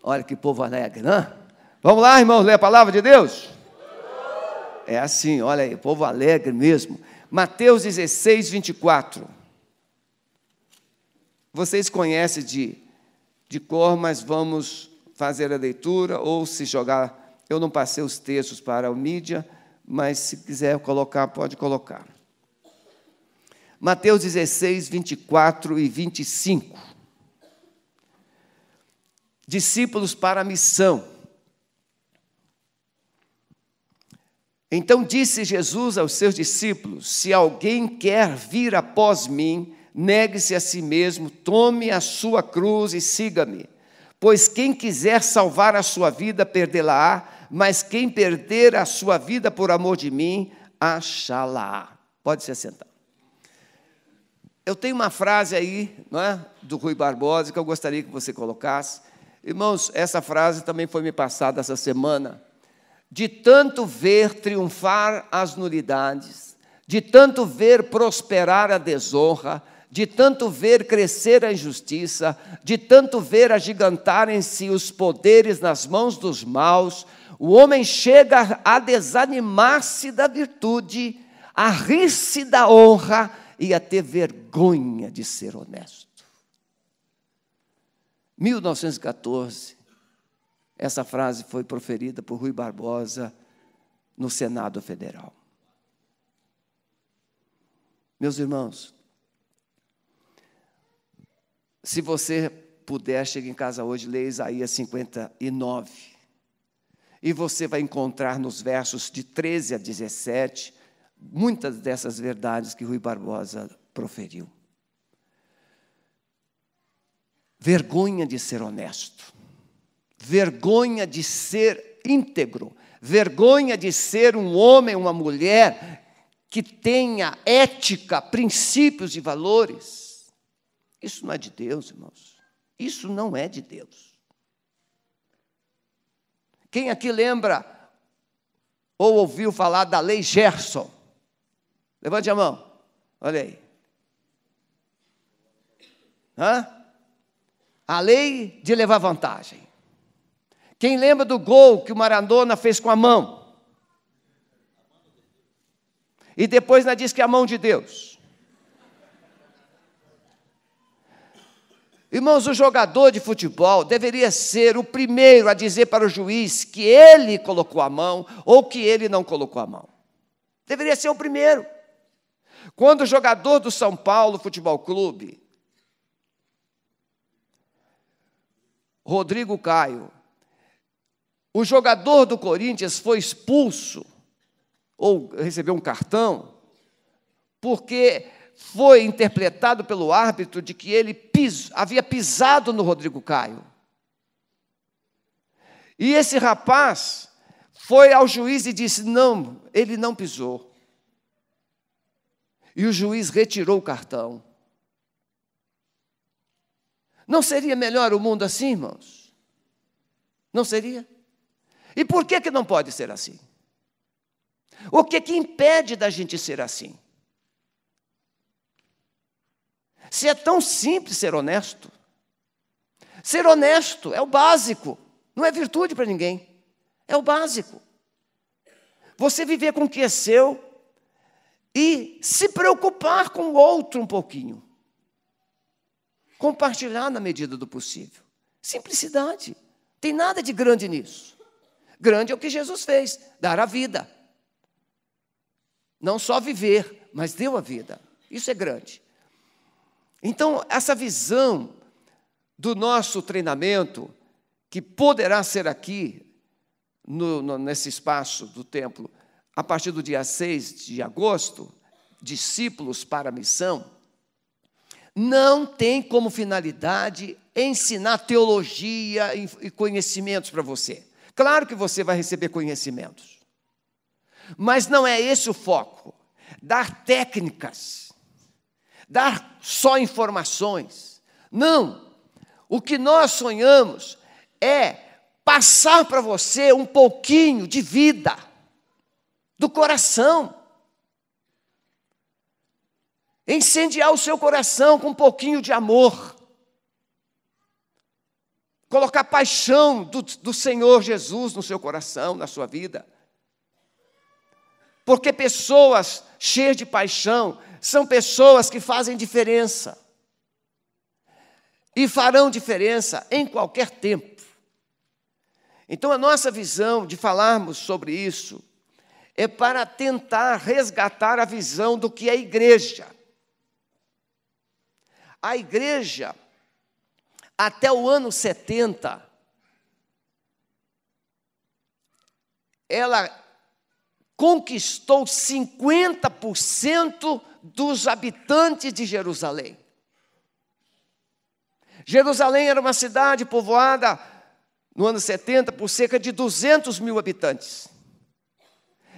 Olha que povo alegre, né? Vamos lá, irmãos, ler a palavra de Deus? É assim, olha aí, povo alegre mesmo. Mateus 16, 24. Vocês conhecem de cor, mas vamos fazer a leitura, ou se jogar, eu não passei os textos para a mídia, mas se quiser colocar, pode colocar. Mateus 16, 24 e 25. Discípulos para a missão. Então disse Jesus aos seus discípulos: se alguém quer vir após mim, negue-se a si mesmo, tome a sua cruz e siga-me. Pois quem quiser salvar a sua vida, perdê-la-á, mas quem perder a sua vida por amor de mim, achá-la-á. Pode se assentar. Eu tenho uma frase aí, não é, do Rui Barbosa, que eu gostaria que você colocasse. Irmãos, essa frase também foi me passada essa semana. De tanto ver triunfar as nulidades, de tanto ver prosperar a desonra, de tanto ver crescer a injustiça, de tanto ver agigantarem-se os poderes nas mãos dos maus, o homem chega a desanimar-se da virtude, a rir-se da honra e a ter vergonha de ser honesto. 1914, essa frase foi proferida por Rui Barbosa no Senado Federal. Meus irmãos, se você puder, chegue em casa hoje, leia Isaías 59. E você vai encontrar nos versos de 13 a 17, muitas dessas verdades que Rui Barbosa proferiu. Vergonha de ser honesto. Vergonha de ser íntegro. Vergonha de ser um homem, uma mulher que tenha ética, princípios e valores. Isso não é de Deus, irmãos. Isso não é de Deus. Quem aqui lembra ou ouviu falar da lei Gerson? Levante a mão. Olha aí. A lei de levar vantagem. Quem lembra do gol que o Maradona fez com a mão? E depois ainda diz que é a mão de Deus. Irmãos, o jogador de futebol deveria ser o primeiro a dizer para o juiz que ele colocou a mão ou que ele não colocou a mão. Deveria ser o primeiro. Quando o jogador do São Paulo Futebol Clube, Rodrigo Caio, o jogador do Corinthians foi expulso, ou recebeu um cartão, porque foi interpretado pelo árbitro de que ele havia pisado no Rodrigo Caio. E esse rapaz foi ao juiz e disse: não, ele não pisou. E o juiz retirou o cartão. Não seria melhor o mundo assim, irmãos? Não seria? E por que não pode ser assim? O que impede da gente ser assim? Se é tão simples ser honesto. Ser honesto é o básico. Não é virtude para ninguém. É o básico. Você viver com o que é seu e se preocupar com o outro um pouquinho. Compartilhar na medida do possível. Simplicidade. Tem nada de grande nisso. Grande é o que Jesus fez, dar a vida. Não só viver, mas deu a vida. Isso é grande. Então, essa visão do nosso treinamento, que poderá ser aqui, nesse espaço do templo, a partir do dia 6 de agosto, discípulos para a missão, não tem como finalidade ensinar teologia e conhecimentos para você. Claro que você vai receber conhecimentos, mas não é esse o foco. Dar técnicas, dar só informações. Não. O que nós sonhamos é passar para você um pouquinho de vida, do coração. Incendiar o seu coração com um pouquinho de amor. colocar paixão do Senhor Jesus no seu coração, na sua vida. Porque pessoas cheias de paixão são pessoas que fazem diferença. E farão diferença em qualquer tempo. Então, a nossa visão de falarmos sobre isso é para tentar resgatar a visão do que é igreja. A igreja, até o ano 70, ela conquistou 50% dos habitantes de Jerusalém. Jerusalém era uma cidade povoada, no ano 70, por cerca de 200 mil habitantes.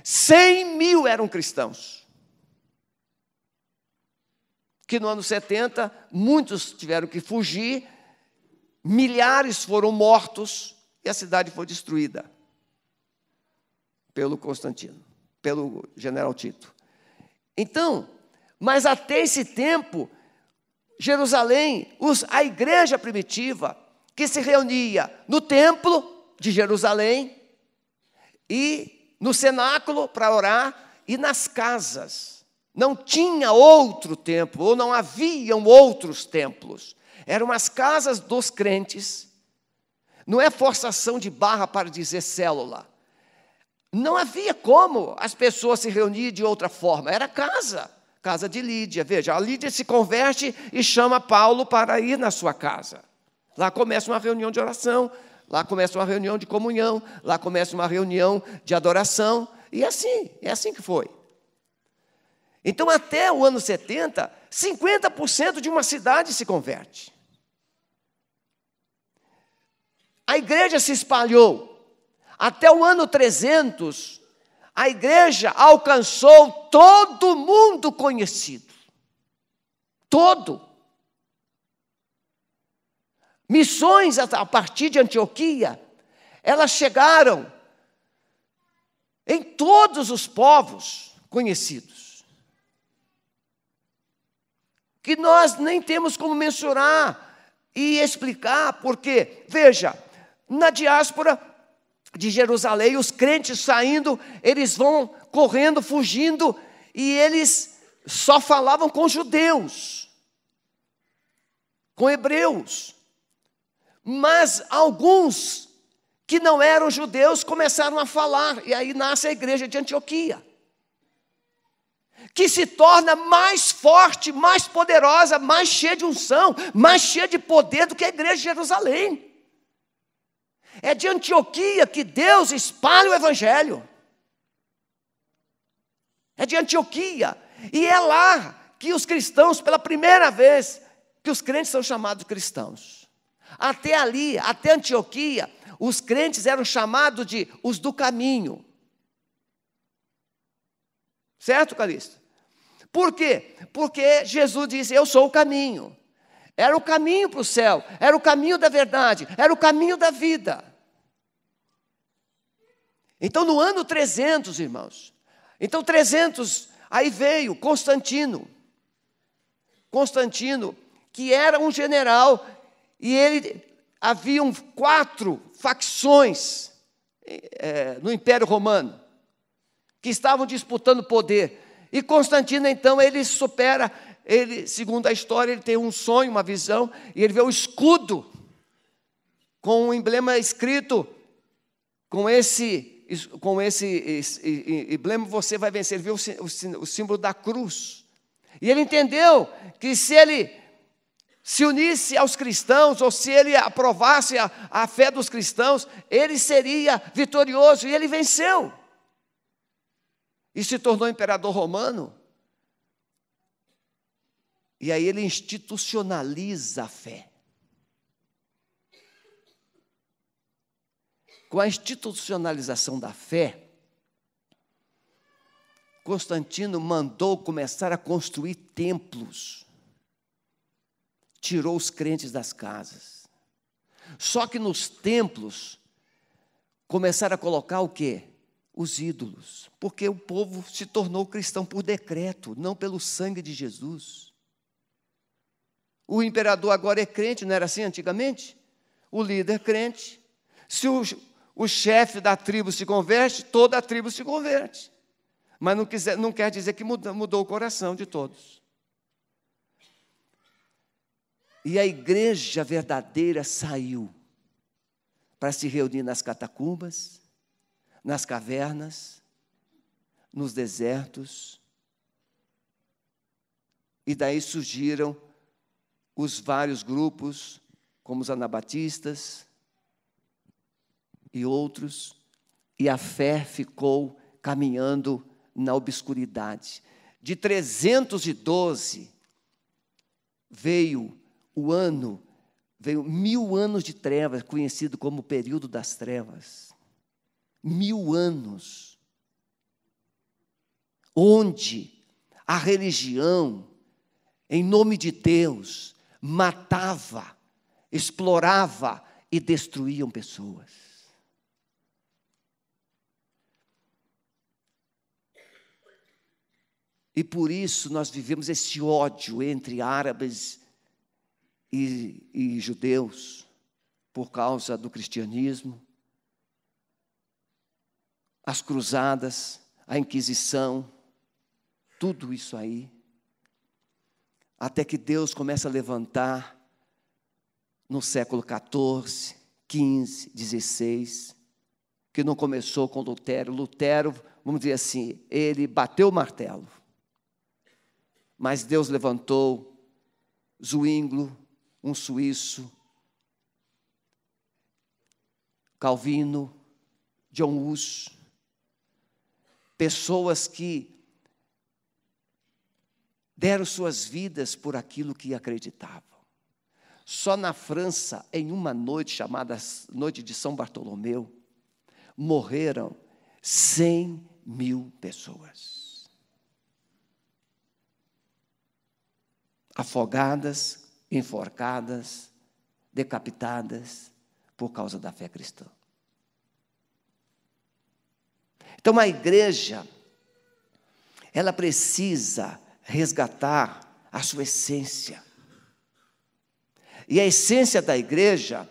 100 mil eram cristãos. Que no ano 70, muitos tiveram que fugir, milhares foram mortos e a cidade foi destruída pelo Constantino, pelo general Tito. Então, mas até esse tempo, Jerusalém, a igreja primitiva, que se reunia no templo de Jerusalém e no cenáculo para orar e nas casas. Não tinha outro templo, ou não haviam outros templos. Eram as casas dos crentes. Não é forçação de barra para dizer célula. Não havia como as pessoas se reunirem de outra forma. Era casa de Lídia. Veja, a Lídia se converte e chama Paulo para ir na sua casa. Lá começa uma reunião de oração, lá começa uma reunião de comunhão, lá começa uma reunião de adoração. E é assim que foi. Então, até o ano 70, 50% de uma cidade se converte. A igreja se espalhou. Até o ano 300, a igreja alcançou todo mundo conhecido. Todo. Missões a partir de Antioquia, elas chegaram em todos os povos conhecidos. Que nós nem temos como mensurar e explicar, porque, veja, na diáspora de Jerusalém, os crentes saindo, eles vão correndo, fugindo, e eles só falavam com judeus, com hebreus. Mas alguns que não eram judeus começaram a falar, e aí nasce a igreja de Antioquia, que se torna mais forte, mais poderosa, mais cheia de unção, mais cheia de poder do que a igreja de Jerusalém. É de Antioquia que Deus espalha o evangelho. É de Antioquia. E é lá que os cristãos, pela primeira vez, que os crentes são chamados cristãos. Até ali, até Antioquia, os crentes eram chamados de os do caminho. Certo, Calixto? Por quê? Porque Jesus disse, eu sou o caminho. Era o caminho para o céu, era o caminho da verdade, era o caminho da vida. Então, no ano 300, irmãos, então 300, aí veio Constantino. Constantino, que era um general, e haviam 4 facções no Império Romano, que estavam disputando poder. E Constantino, então, ele supera, segundo a história, ele tem um sonho, uma visão, e ele vê o escudo com um emblema escrito, com esse emblema você vai vencer. Ele viu o símbolo da cruz. E ele entendeu que se ele se unisse aos cristãos, ou se ele aprovasse a fé dos cristãos, ele seria vitorioso, e ele venceu. E se tornou imperador romano. E aí ele institucionaliza a fé. Com a institucionalização da fé, Constantino mandou começar a construir templos. Tirou os crentes das casas. Só que nos templos, começaram a colocar o quê? Os ídolos. Porque o povo se tornou cristão por decreto, não pelo sangue de Jesus. O imperador agora é crente, não era assim antigamente? o líder crente. Se o chefe da tribo se converte, toda a tribo se converte. Mas não quer dizer que mudou o coração de todos. E a igreja verdadeira saiu para se reunir nas catacumbas, nas cavernas, nos desertos. E daí surgiram os vários grupos, como os anabatistas e outros, e a fé ficou caminhando na obscuridade. De 312 veio 1000 anos de trevas, conhecido como o período das trevas. 1000 anos, onde a religião, em nome de Deus, matava, explorava e destruíam pessoas. E por isso nós vivemos esse ódio entre árabes e judeus, por causa do cristianismo, as cruzadas, a Inquisição, tudo isso aí. Até que Deus começa a levantar no século XIV, XV, XVI, que não começou com Lutero. Lutero, vamos dizer assim, ele bateu o martelo. Mas Deus levantou Zwinglio, um suíço, Calvino, John Hus, pessoas que deram suas vidas por aquilo que acreditavam. Só na França, em uma noite chamada Noite de São Bartolomeu, morreram 100.000 pessoas. Afogadas, enforcadas, decapitadas por causa da fé cristã. Então a igreja, ela precisa resgatar a sua essência. E a essência da igreja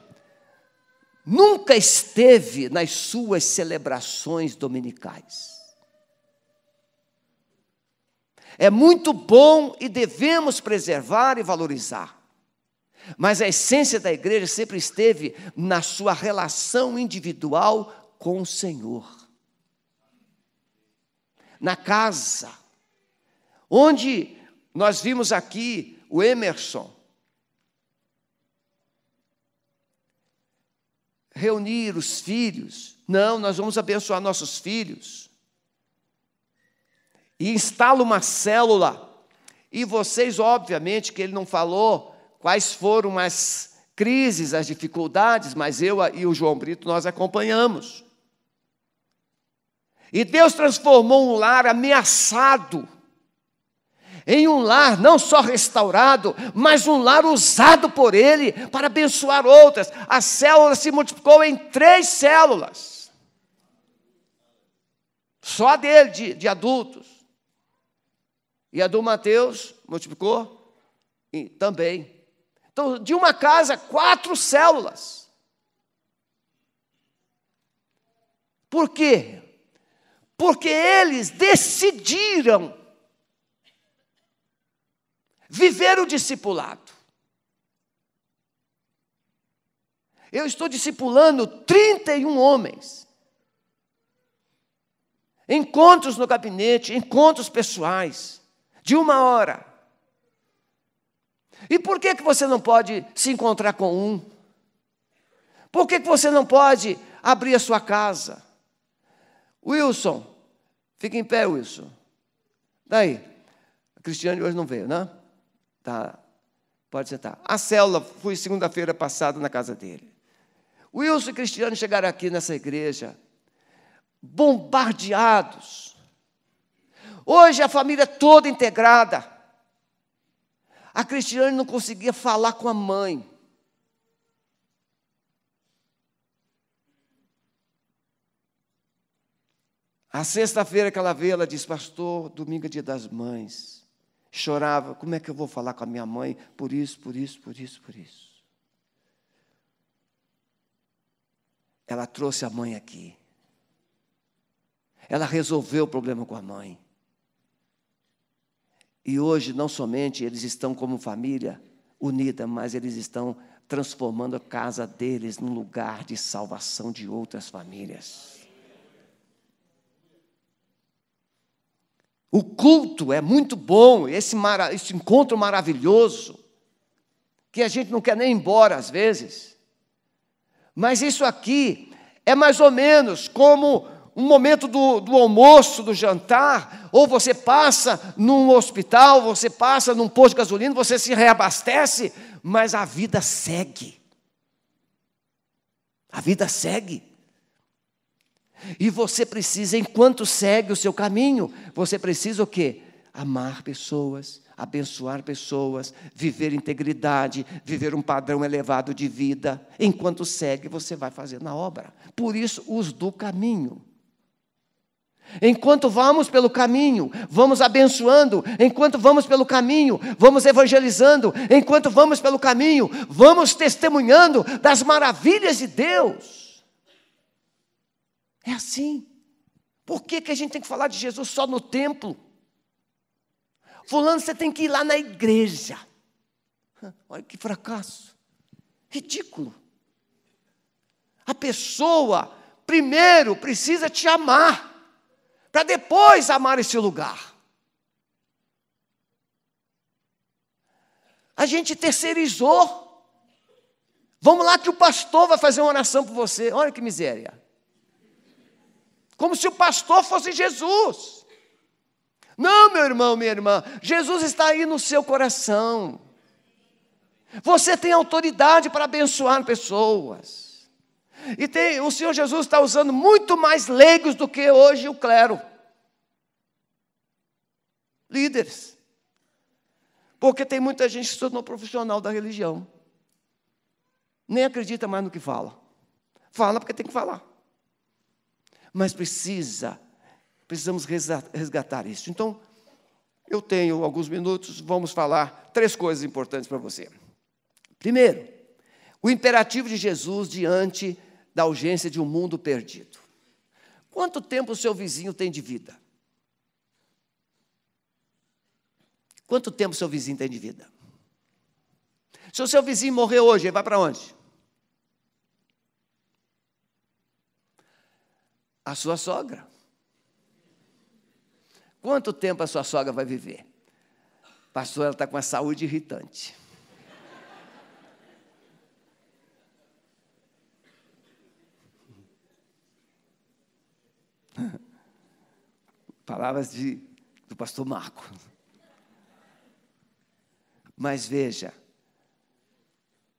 nunca esteve nas suas celebrações dominicais. É muito bom e devemos preservar e valorizar. Mas a essência da igreja sempre esteve na sua relação individual com o Senhor. Na casa, onde nós vimos aqui o Emerson reunir os filhos. Não, nós vamos abençoar nossos filhos. E instala uma célula. E vocês, obviamente, que ele não falou quais foram as crises, as dificuldades, mas eu e o João Brito, nós acompanhamos. E Deus transformou um lar ameaçado em um lar não só restaurado, mas um lar usado por Ele para abençoar outras. A célula se multiplicou em 3 células. Só a dele, de adultos. E a do Mateus multiplicou também. Então, de uma casa, 4 células. Por quê? Porque eles decidiram viver o discipulado. Eu estou discipulando 31 homens. Encontros no gabinete, encontros pessoais, de 1 hora. E por que você não pode se encontrar com um? Por que você não pode abrir a sua casa? Wilson, fica em pé, Wilson. Daí, a Cristiane hoje não veio, né? Tá, pode sentar. A célula, fui segunda-feira passada na casa dele. Wilson e Cristiane chegaram aqui nessa igreja, bombardeados. Hoje a família toda integrada. A Cristiane não conseguia falar com a mãe. A sexta-feira que ela veio, ela disse: pastor, domingo é dia das mães. Chorava: como é que eu vou falar com a minha mãe? Por isso, por isso, por isso, por isso. ela trouxe a mãe aqui. Ela resolveu o problema com a mãe. E hoje, não somente eles estão como família unida, mas eles estão transformando a casa deles num lugar de salvação de outras famílias. O culto é muito bom, esse encontro maravilhoso, que a gente não quer nem ir embora às vezes. Mas isso aqui é mais ou menos como um momento do almoço, do jantar, ou você passa num hospital, você passa num posto de gasolina, você se reabastece, mas a vida segue. A vida segue. E você precisa, enquanto segue o seu caminho, você precisa o quê? Amar pessoas, abençoar pessoas, viver integridade, viver um padrão elevado de vida. Enquanto segue, você vai fazendo a obra. Por isso, os do caminho. Enquanto vamos pelo caminho, vamos abençoando. Enquanto vamos pelo caminho, vamos evangelizando. Enquanto vamos pelo caminho, vamos testemunhando das maravilhas de Deus. É assim. Por que a gente tem que falar de Jesus só no templo? Fulano, você tem que ir lá na igreja. Olha que fracasso. Ridículo. A pessoa, primeiro, precisa te amar, para depois amar esse lugar. A gente terceirizou. Vamos lá que o pastor vai fazer uma oração por você. Olha que miséria. Como se o pastor fosse Jesus. Não, meu irmão, minha irmã, Jesus está aí no seu coração. Você tem autoridade para abençoar pessoas. E o Senhor Jesus está usando muito mais leigos do que hoje o clero. Líderes. Porque tem muita gente que se tornou profissional da religião. Nem acredita mais no que fala. Fala porque tem que falar. Mas precisamos resgatar isso. Então, eu tenho alguns minutos, vamos falar 3 coisas importantes para você. Primeiro, o imperativo de Jesus diante da urgência de um mundo perdido. Quanto tempo o seu vizinho tem de vida? Quanto tempo o seu vizinho tem de vida? Se o seu vizinho morrer hoje, ele vai para onde? A sua sogra. Quanto tempo a sua sogra vai viver? Pastor, ela está com a saúde irritante. Palavras do pastor Marco. Mas veja,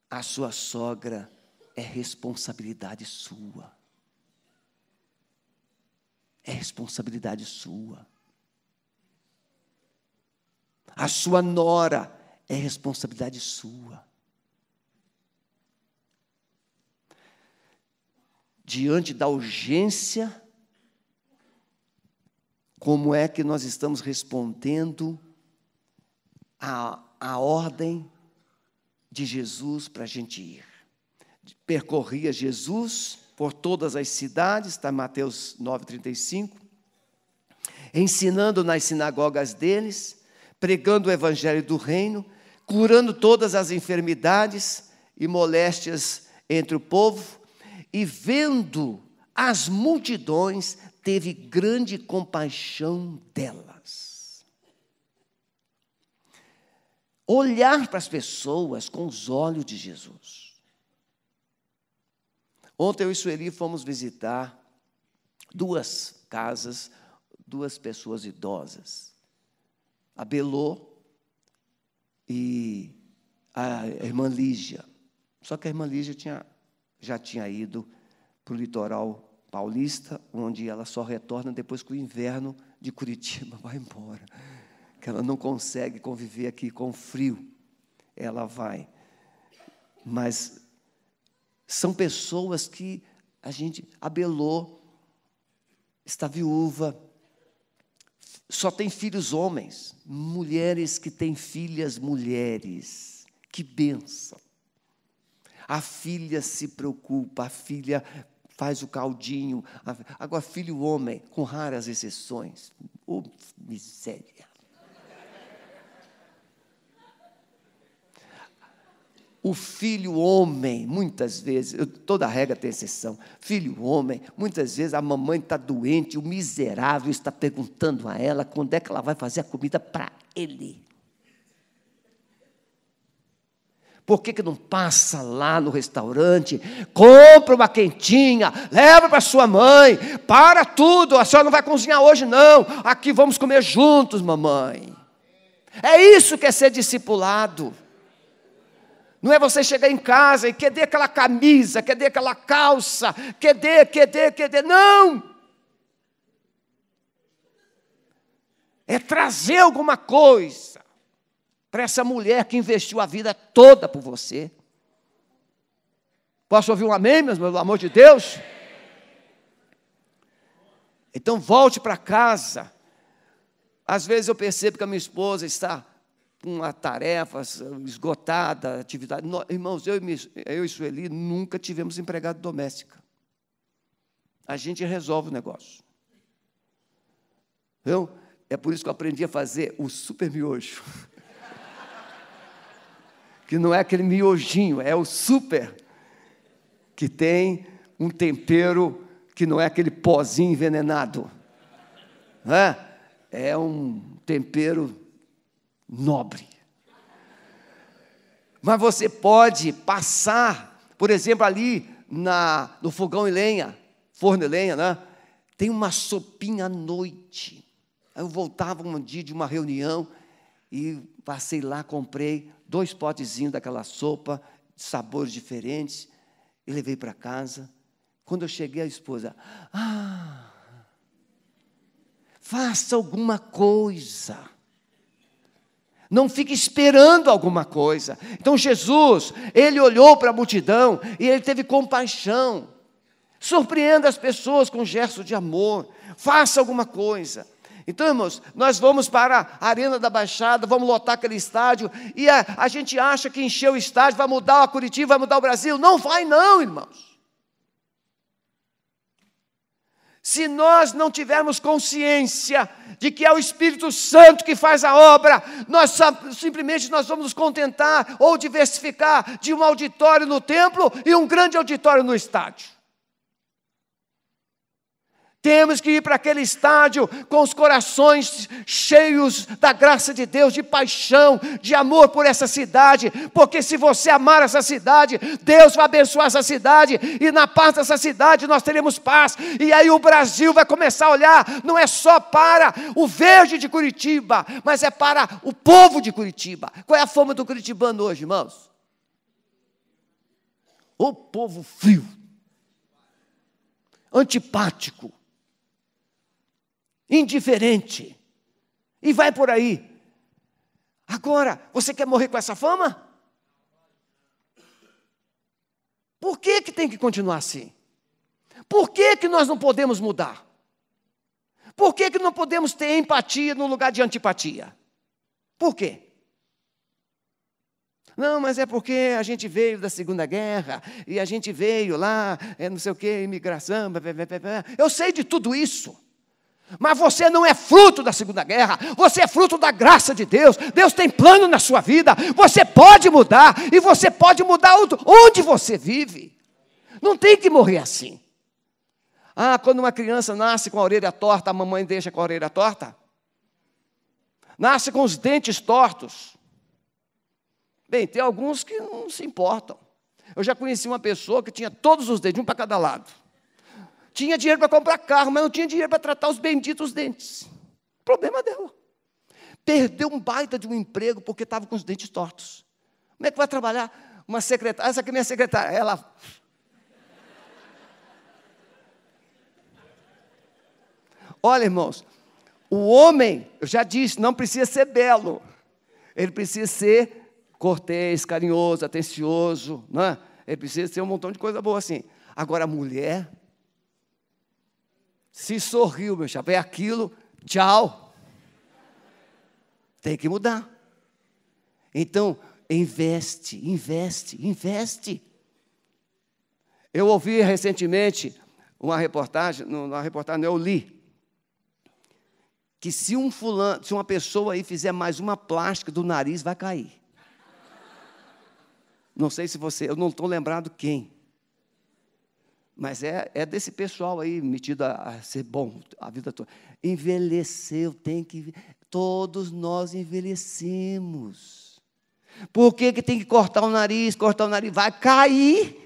a sua sogra é responsabilidade sua. É responsabilidade sua. A sua nora é responsabilidade sua. Diante da urgência, como é que nós estamos respondendo à ordem de Jesus para a gente ir? Percorria Jesus por todas as cidades, está em Mateus 9,35, ensinando nas sinagogas deles, pregando o evangelho do reino, curando todas as enfermidades e moléstias entre o povo, e vendo as multidões, teve grande compaixão delas. Olhar para as pessoas com os olhos de Jesus. Ontem eu e Sueli fomos visitar 2 casas, 2 pessoas idosas. A Belô e a irmã Lígia. Só que a irmã Lígia já tinha ido para o litoral paulista, onde ela só retorna depois que o inverno de Curitiba vai embora. Que ela não consegue conviver aqui com o frio. Ela vai. Mas são pessoas que a Belô está viúva, só tem filhos homens, mulheres que têm filhas mulheres. Que bênção. A filha se preocupa, a filha faz o caldinho. Agora, filho homem, com raras exceções. Miséria. O filho homem, muitas vezes, toda regra tem exceção, filho homem, muitas vezes a mamãe está doente, o miserável está perguntando a ela quando é que ela vai fazer a comida para ele. Por que não passa lá no restaurante, compra uma quentinha, leva para sua mãe, para tudo, a senhora não vai cozinhar hoje não, aqui vamos comer juntos, mamãe. É isso que é ser discipulado. Não é você chegar em casa e querer aquela camisa, querer aquela calça, querer, não! É trazer alguma coisa para essa mulher que investiu a vida toda por você. Posso ouvir um amém, meu pelo amor de Deus? Então volte para casa. Às vezes eu percebo que a minha esposa está com uma tarefa esgotada, atividade. Irmãos, eu e Sueli nunca tivemos empregada doméstica. A gente resolve o negócio. É por isso que eu aprendi a fazer o super miojo. Que não é aquele miojinho, é o super, que tem um tempero que não é aquele pozinho envenenado. É um tempero nobre. Mas você pode passar, por exemplo, ali no fogão e lenha, forno e lenha, né? Tem uma sopinha à noite. Aí eu voltava um dia de uma reunião e passei lá, comprei 2 potezinhos daquela sopa, de sabores diferentes, e levei para casa. Quando eu cheguei, a esposa, faça alguma coisa. Não fique esperando alguma coisa. Então Jesus, ele olhou para a multidão e ele teve compaixão. Surpreenda as pessoas com um gesto de amor. Faça alguma coisa. Então, irmãos, nós vamos para a Arena da Baixada, vamos lotar aquele estádio, e a gente acha que encher o estádio vai mudar a Curitiba, vai mudar o Brasil. Não vai não, irmãos. Se nós não tivermos consciência de que é o Espírito Santo que faz a obra, simplesmente nós vamos nos contentar ou diversificar de um auditório no templo e um grande auditório no estádio. Temos que ir para aquele estádio com os corações cheios da graça de Deus, de paixão, de amor por essa cidade, porque se você amar essa cidade, Deus vai abençoar essa cidade, e na paz dessa cidade nós teremos paz, e aí o Brasil vai começar a olhar, não é só para o verde de Curitiba, mas é para o povo de Curitiba. Qual é a fama do curitibano hoje, irmãos? O povo frio, antipático, indiferente, e vai por aí. Agora, você quer morrer com essa fama? Por que tem que continuar assim? Por que nós não podemos mudar? Por que não podemos ter empatia no lugar de antipatia? Por quê? Não, mas é porque a gente veio da Segunda Guerra, e a gente veio lá, não sei o quê, imigração, eu sei de tudo isso. Mas você não é fruto da Segunda Guerra, você é fruto da graça de Deus. Deus tem plano na sua vida, você pode mudar, e você pode mudar onde você vive. Não tem que morrer assim. Quando uma criança nasce com a orelha torta, a mamãe deixa com a orelha torta? Nasce com os dentes tortos. Bem, tem alguns que não se importam. Eu já conheci uma pessoa que tinha todos os dentes, um para cada lado. Tinha dinheiro para comprar carro, mas não tinha dinheiro para tratar os benditos dentes. Problema dela. Perdeu um baita de um emprego porque estava com os dentes tortos. Como é que vai trabalhar? Uma secretária, essa aqui é minha secretária, ela... Olha, irmãos, o homem, eu já disse, não precisa ser belo. Ele precisa ser cortês, carinhoso, atencioso, não é? Ele precisa ser um montão de coisa boa assim. Agora, a mulher... Se sorriu, meu chapa, é aquilo, tchau. Tem que mudar. Então, investe. Eu ouvi recentemente uma reportagem, eu li, que se uma pessoa aí fizer mais uma plástica do nariz, vai cair. Não sei se eu não estou lembrado quem. Mas é desse pessoal aí, metido a ser bom a vida toda. Envelheceu, todos nós envelhecemos. Por que tem que cortar o nariz? Cortar o nariz, vai cair.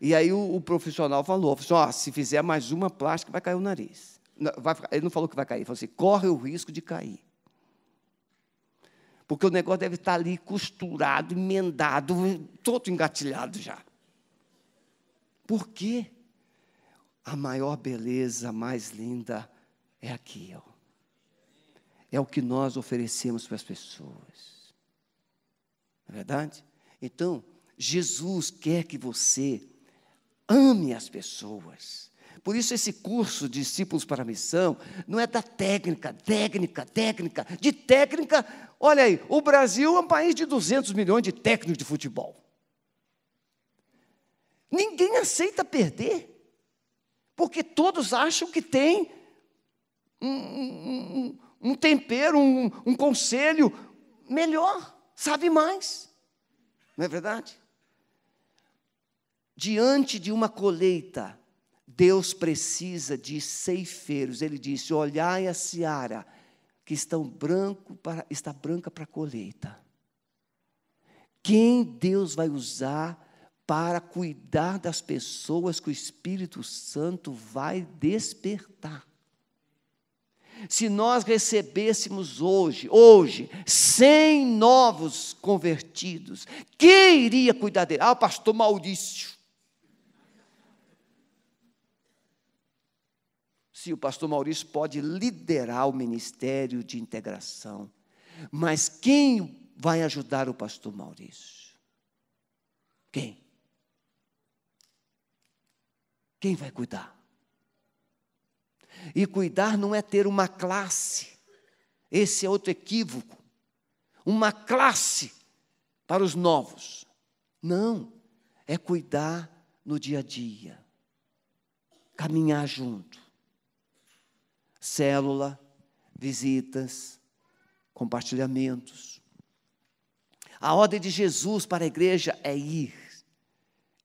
E aí o profissional falou assim, se fizer mais uma plástica, vai cair o nariz. Ele não falou que vai cair, ele falou assim, corre o risco de cair. Porque o negócio deve estar ali costurado, emendado, todo engatilhado já. Por quê? A maior beleza, a mais linda é aqui, ó. É o que nós oferecemos para as pessoas. Não é verdade? Então, Jesus quer que você ame as pessoas. Por isso, esse curso de Discípulos para a Missão não é da técnica. De técnica, olha aí, o Brasil é um país de 200 milhões de técnicos de futebol. Ninguém aceita perder, porque todos acham que tem um tempero, um conselho melhor, sabe mais. Não é verdade? Diante de uma colheita, Deus precisa de ceifeiros. Ele disse, olhai a seara, que está branca para a colheita. Quem Deus vai usar para cuidar das pessoas que o Espírito Santo vai despertar? Se nós recebêssemos hoje 100 novos convertidos, quem iria cuidar dele? O pastor Maurício. Sim, o pastor Maurício pode liderar o ministério de integração, mas quem vai ajudar o pastor Maurício? Quem? Quem vai cuidar? E cuidar não é ter uma classe. Esse é outro equívoco. Uma classe para os novos. Não, é cuidar no dia a dia. Caminhar junto. Célula, visitas, compartilhamentos. A ordem de Jesus para a igreja é ir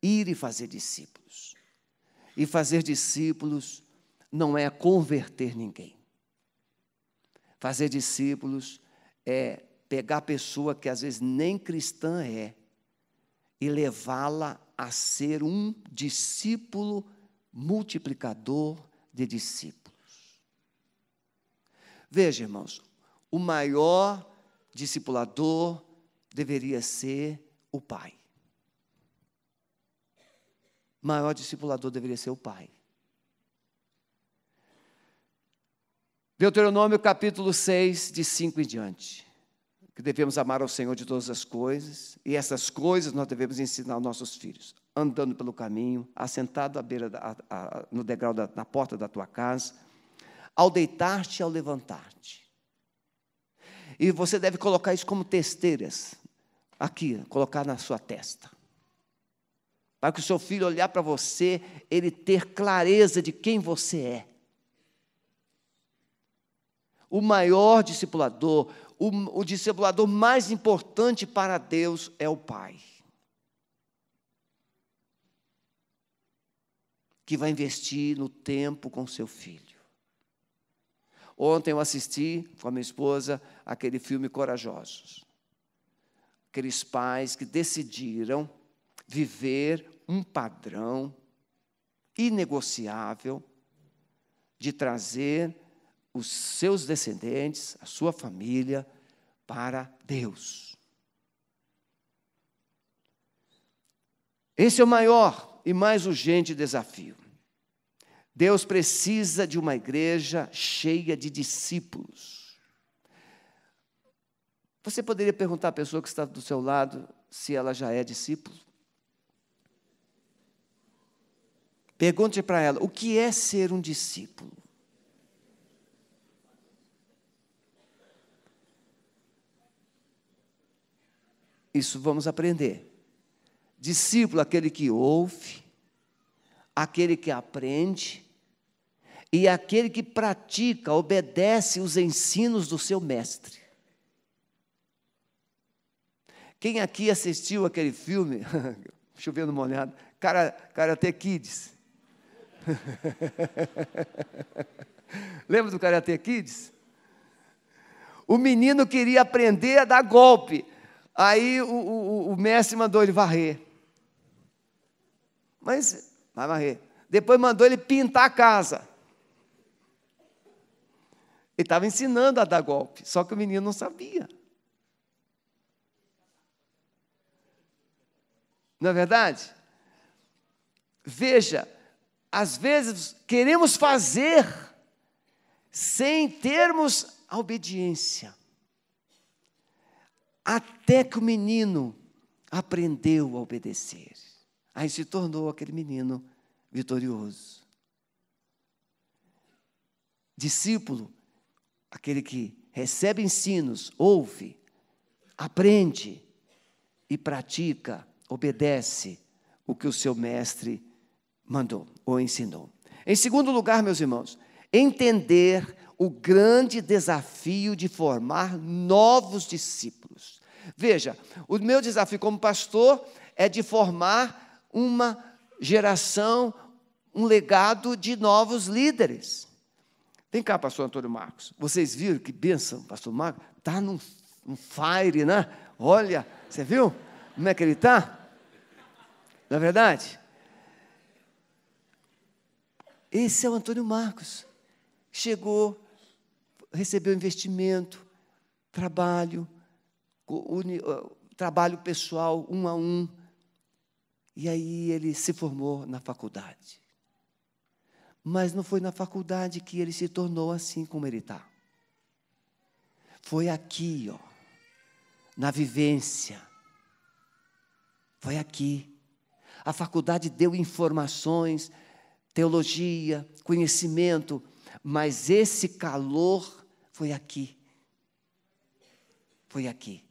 e fazer discípulos. E fazer discípulos não é converter ninguém. Fazer discípulos é pegar a pessoa que às vezes nem cristã é e levá-la a ser um discípulo multiplicador de discípulos. Veja, irmãos, o maior discipulador deveria ser o pai. O maior discipulador deveria ser o pai. Deuteronômio capítulo 6, de 5 em diante. Que devemos amar ao Senhor de todas as coisas, e essas coisas nós devemos ensinar aos nossos filhos, andando pelo caminho, assentado à beira no degrau na porta da tua casa, ao deitar-te e ao levantar-te. E você deve colocar isso como testeiras, aqui, colocar na sua testa. Para que o seu filho olhar para você, ele ter clareza de quem você é. O maior discipulador, o discipulador mais importante para Deus é o pai. Que vai investir no tempo com seu filho. Ontem eu assisti com a minha esposa aquele filme Corajosos. Aqueles pais que decidiram viver um padrão inegociável de trazer os seus descendentes, a sua família, para Deus. Esse é o maior e mais urgente desafio. Deus precisa de uma igreja cheia de discípulos. Você poderia perguntar à pessoa que está do seu lado se ela já é discípulo? Pergunte para ela, o que é ser um discípulo? Isso vamos aprender. Discípulo, aquele que ouve, aquele que aprende e aquele que pratica, obedece os ensinos do seu mestre. Quem aqui assistiu aquele filme, chovendo molhado, Karate Kids? Lembra do Karate Kids? O menino queria aprender a dar golpe. Aí o mestre mandou ele varrer. Mas vai varrer. Depois mandou ele pintar a casa. Ele estava ensinando a dar golpe, só que o menino não sabia. Não é verdade? Veja, às vezes queremos fazer sem termos a obediência. Até que o menino aprendeu a obedecer. Aí se tornou aquele menino vitorioso. Discípulo, aquele que recebe ensinos, ouve, aprende e pratica, obedece o que o seu mestre mandou ou ensinou. Em segundo lugar, meus irmãos, entender o grande desafio de formar novos discípulos. Veja, o meu desafio como pastor é de formar uma geração, um legado de novos líderes. Vem cá, pastor Antônio Marcos. Vocês viram que bênção, pastor Marcos? Está num fire, né? Olha, você viu como é que ele está? Não é verdade? Esse é o Antônio Marcos. Chegou, recebeu investimento, trabalho pessoal, 1 a 1. E aí ele se formou na faculdade. Mas não foi na faculdade que ele se tornou assim como ele está. Foi aqui, ó, na vivência. Foi aqui. A faculdade deu informações, teologia, conhecimento, mas esse calor foi aqui. Foi aqui.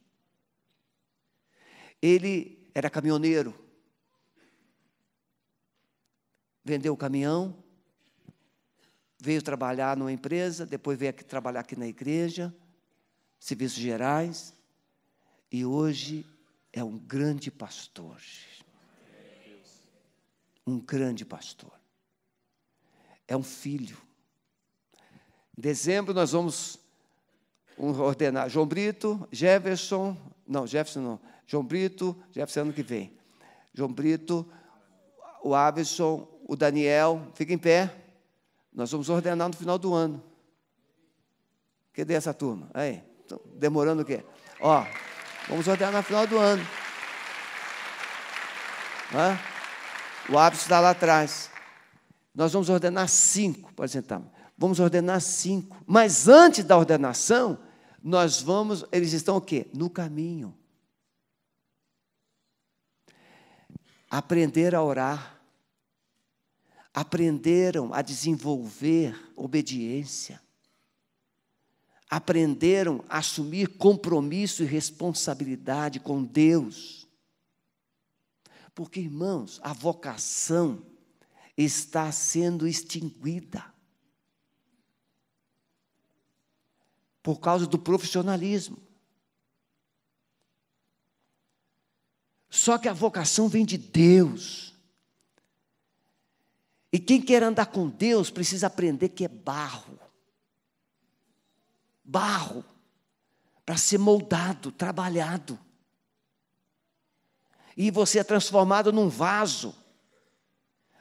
Ele era caminhoneiro. Vendeu o caminhão, veio trabalhar numa empresa, depois veio trabalhar aqui na igreja, serviços gerais, e hoje é um grande pastor. Um grande pastor. É um filho. Em dezembro nós vamos ordenar João Brito, Jefferson não, João Brito, Jefferson ano que vem. João Brito, o Averson, o Daniel, fica em pé. Nós vamos ordenar no final do ano. Cadê essa turma? Aí, demorando o quê? Ó, vamos ordenar no final do ano. O Averson está lá atrás. Nós vamos ordenar 5, pode sentar. Vamos ordenar 5. Mas antes da ordenação, eles estão o quê? No caminho. Aprender a orar. Aprenderam a desenvolver obediência. Aprenderam a assumir compromisso e responsabilidade com Deus. Porque, irmãos, a vocação está sendo extinguida por causa do profissionalismo. Só que a vocação vem de Deus. E quem quer andar com Deus precisa aprender que é barro. Barro. Para ser moldado, trabalhado. E você é transformado num vaso.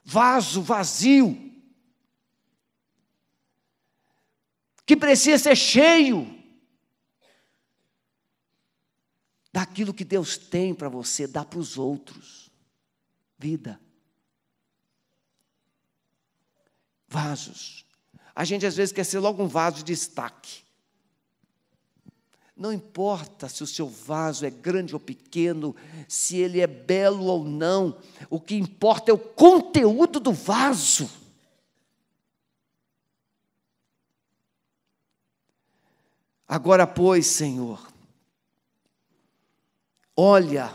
Vaso vazio. Que precisa ser cheio daquilo que Deus tem para você dar para os outros. Vida. Vasos. A gente às vezes quer ser logo um vaso de destaque. Não importa se o seu vaso é grande ou pequeno, se ele é belo ou não, o que importa é o conteúdo do vaso. Agora, pois, Senhor, olha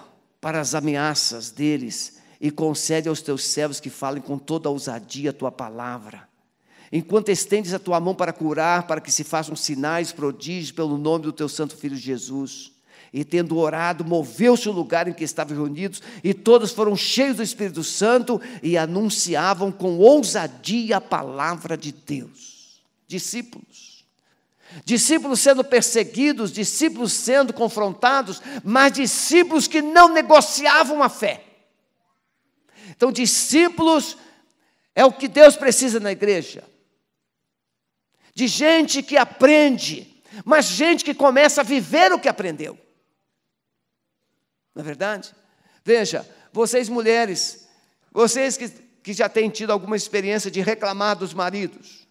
para as ameaças deles e concede aos teus servos que falem com toda a ousadia a tua palavra. Enquanto estendes a tua mão para curar, para que se façam sinais, prodígios, pelo nome do teu santo Filho Jesus. E tendo orado, moveu-se o lugar em que estavam reunidos, e todos foram cheios do Espírito Santo, e anunciavam com ousadia a palavra de Deus. Discípulos. Discípulos sendo perseguidos, discípulos sendo confrontados, mas discípulos que não negociavam a fé. Então, discípulos é o que Deus precisa na igreja. De gente que aprende, mas gente que começa a viver o que aprendeu. Não é verdade? Veja, vocês mulheres, vocês que já têm tido alguma experiência de reclamar dos maridos.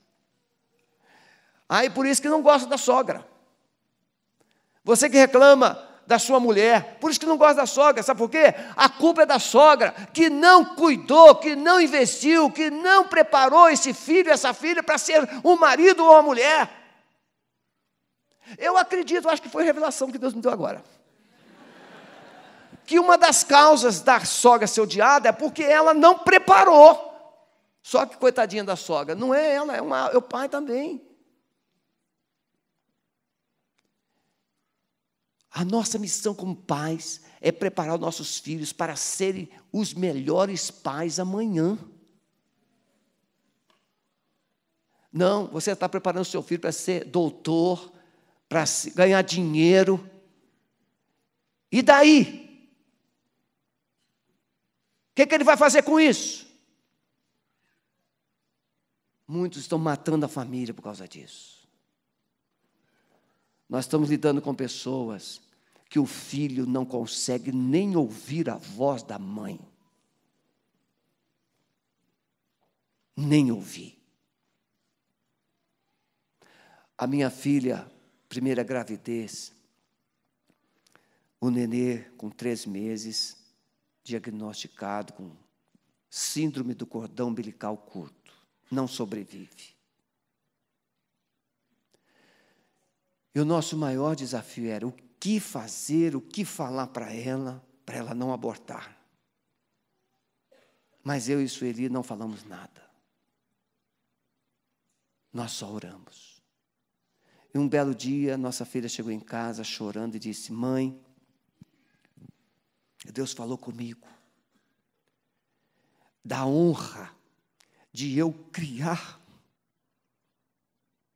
Aí por isso que não gosta da sogra. Você que reclama da sua mulher, por isso que não gosta da sogra, sabe por quê? A culpa é da sogra, que não cuidou, que não investiu, que não preparou esse filho, essa filha para ser um marido ou uma mulher. Eu acredito, acho que foi a revelação que Deus me deu agora. Que uma das causas da sogra ser odiada é porque ela não preparou. Só que coitadinha da sogra, não é ela, é o pai também. A nossa missão como pais é preparar os nossos filhos para serem os melhores pais amanhã. Não, você está preparando o seu filho para ser doutor, para ganhar dinheiro. E daí? O que ele vai fazer com isso? Muitos estão matando a família por causa disso. Nós estamos lidando com pessoas que o filho não consegue nem ouvir a voz da mãe. Nem ouvir. A minha filha, primeira gravidez, o nenê com 3 meses, diagnosticado com síndrome do cordão umbilical curto, não sobrevive. E o nosso maior desafio era o que fazer, o que falar para ela não abortar. Mas eu e Sueli não falamos nada. Nós só oramos. E um belo dia, nossa filha chegou em casa chorando e disse: mãe, Deus falou comigo da honra de eu criar,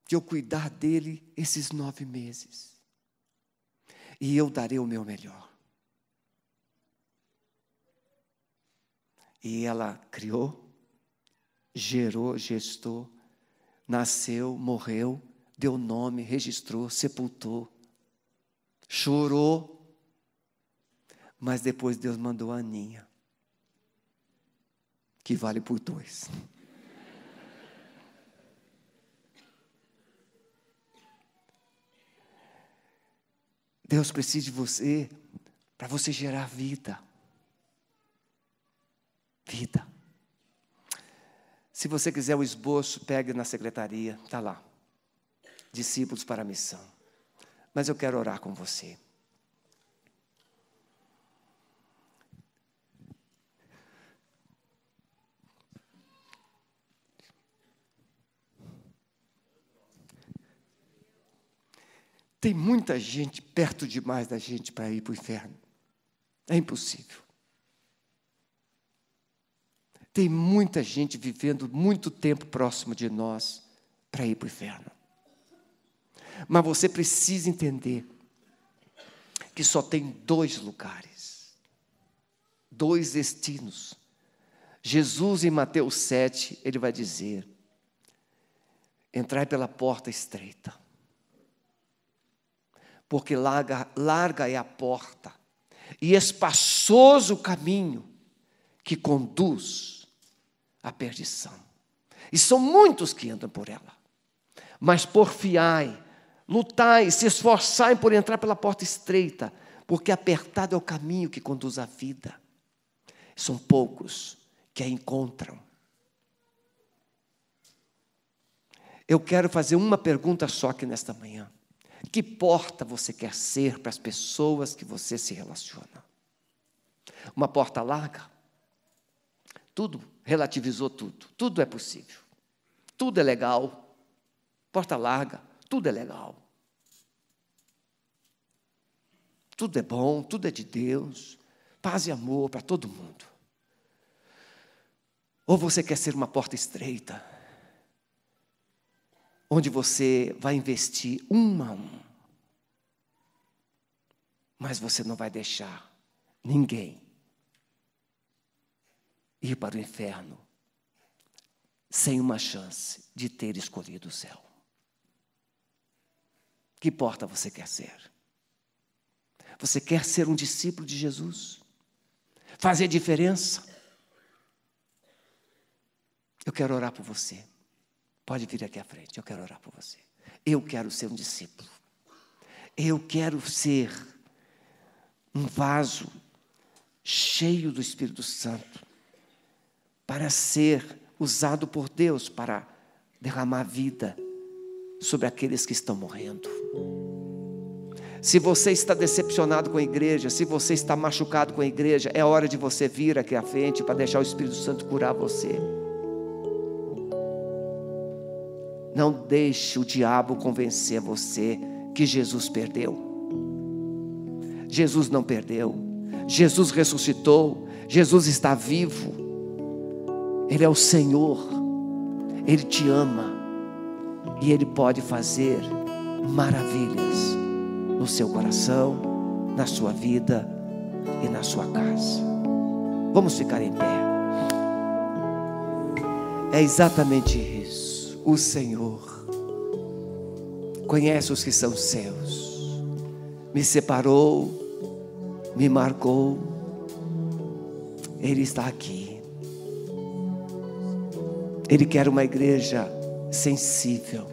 de eu cuidar dele esses 9 meses. E eu darei o meu melhor. E ela criou, gerou, gestou, nasceu, morreu, deu nome, registrou, sepultou, chorou. Mas depois Deus mandou a Aninha, que vale por 2. Deus precisa de você para você gerar vida. Vida. Se você quiser o esboço, pegue na secretaria, está lá. Discípulos para a missão. Mas eu quero orar com você. Tem muita gente perto demais da gente para ir para o inferno. É impossível. Tem muita gente vivendo muito tempo próximo de nós para ir para o inferno. Mas você precisa entender que só tem 2 lugares, 2 destinos. Jesus, em Mateus 7, ele vai dizer: entrai pela porta estreita. Porque larga é a porta, e espaçoso o caminho que conduz à perdição. E são muitos que entram por ela. Mas porfiai, lutai, se esforçai por entrar pela porta estreita, porque apertado é o caminho que conduz à vida. São poucos que a encontram. Eu quero fazer uma pergunta só aqui nesta manhã. Que porta você quer ser para as pessoas que você se relaciona? Uma porta larga, tudo, relativizou tudo. Tudo é possível. Tudo é legal. Porta larga, tudo é legal. Tudo é bom, tudo é de Deus. Paz e amor para todo mundo. Ou você quer ser uma porta estreita, onde você vai investir um a um, mas você não vai deixar ninguém ir para o inferno sem uma chance de ter escolhido o céu. Que porta você quer ser? Você quer ser um discípulo de Jesus? Fazer diferença? Eu quero orar por você. Pode vir aqui à frente, eu quero orar por você. Eu quero ser um discípulo. Eu quero ser um vaso cheio do Espírito Santo para ser usado por Deus para derramar vida sobre aqueles que estão morrendo. Se você está decepcionado com a igreja, se você está machucado com a igreja, é hora de você vir aqui à frente para deixar o Espírito Santo curar você. Não deixe o diabo convencer você que Jesus perdeu. Jesus não perdeu. Jesus ressuscitou. Jesus está vivo. Ele é o Senhor. Ele te ama. E Ele pode fazer maravilhas no seu coração, na sua vida e na sua casa. Vamos ficar em pé. É exatamente isso. O Senhor conhece os que são seus. Me separou, me marcou. Ele está aqui. Ele quer uma igreja sensível.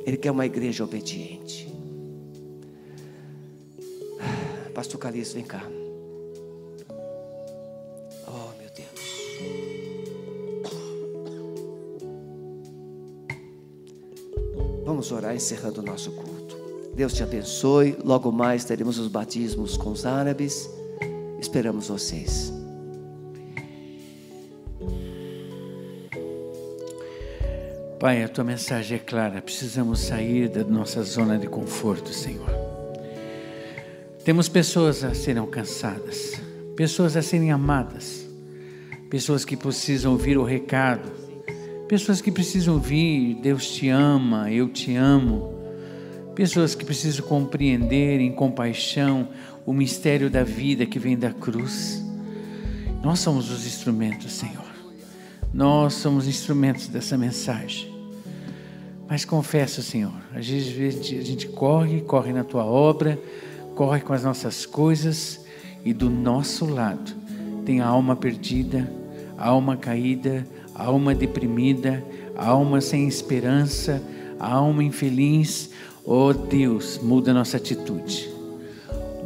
Ele quer uma igreja obediente. Pastor Calixto, vem cá. Oh, meu Deus. Vamos orar encerrando o nosso culto. Deus te abençoe. Logo mais teremos os batismos com os árabes. Esperamos vocês. Pai, a tua mensagem é clara. Precisamos sair da nossa zona de conforto, Senhor. Temos pessoas a serem alcançadas, pessoas a serem amadas, pessoas que precisam ouvir o recado, pessoas que precisam ouvir Deus te ama, eu te amo, pessoas que precisam compreender em compaixão o mistério da vida que vem da cruz. Nós somos os instrumentos, Senhor. Nós somos instrumentos dessa mensagem. Mas confesso, Senhor, às vezes a gente corre na tua obra, corre com as nossas coisas, e do nosso lado tem a alma perdida, a alma caída, a alma deprimida, a alma sem esperança, a alma infeliz. Oh Deus, muda a nossa atitude,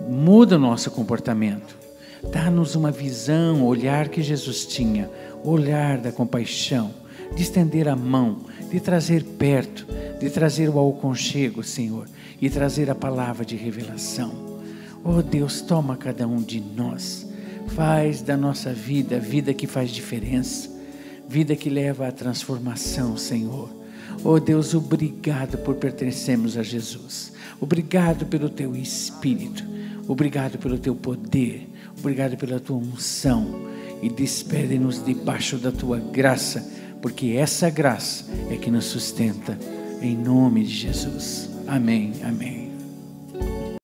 muda o nosso comportamento, dá-nos uma visão, o olhar que Jesus tinha, o olhar da compaixão, de estender a mão, de trazer perto, de trazer o aconchego, Senhor, e trazer a palavra de revelação. Oh Deus, toma cada um de nós, faz da nossa vida, vida que faz diferença, vida que leva à transformação, Senhor. Oh Deus, obrigado por pertencermos a Jesus, obrigado pelo teu Espírito, obrigado pelo teu poder, obrigado pela tua unção, e despede-nos debaixo da tua graça, porque essa graça é que nos sustenta, em nome de Jesus. Amém, amém.